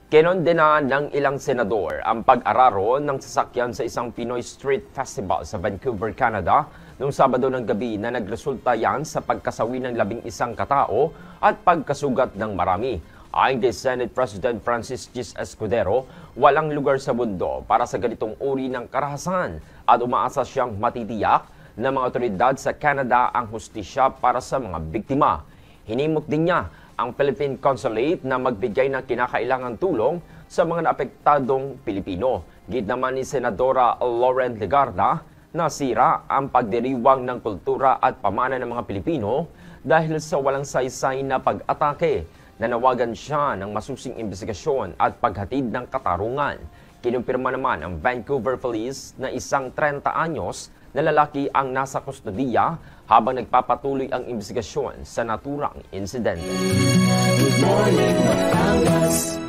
Kinondena ng ilang senador ang pag-araro ng sasakyan sa isang Pinoy Street Festival sa Vancouver, Canada noong Sabado ng gabi na nagresulta yan sa pagkasawi ng 11 katao at pagkasugat ng marami. Ayon kay Senate President Francis G. Escudero, walang lugar sa mundo para sa ganitong uri ng karahasan at umaasa siyang matitiyak ng mga otoridad sa Canada ang hustisya para sa mga biktima. Hinimok din niya ang Philippine Consulate na magbigay ng kinakailangang tulong sa mga naapektadong Pilipino. Gid naman ni Senadora Lauren Legarda na sira ang pagdiriwang ng kultura at pamana ng mga Pilipino dahil sa walang saysay na pag-atake. Nanawagan siya ng masusing investigasyon at paghatid ng katarungan. Kinumpirma naman ang Vancouver Police na isang 30 anyos na lalaki ang nasa kustodiya habang nagpapatuloy ang investigasyon sa naturang insidente. Good morning, Batangas.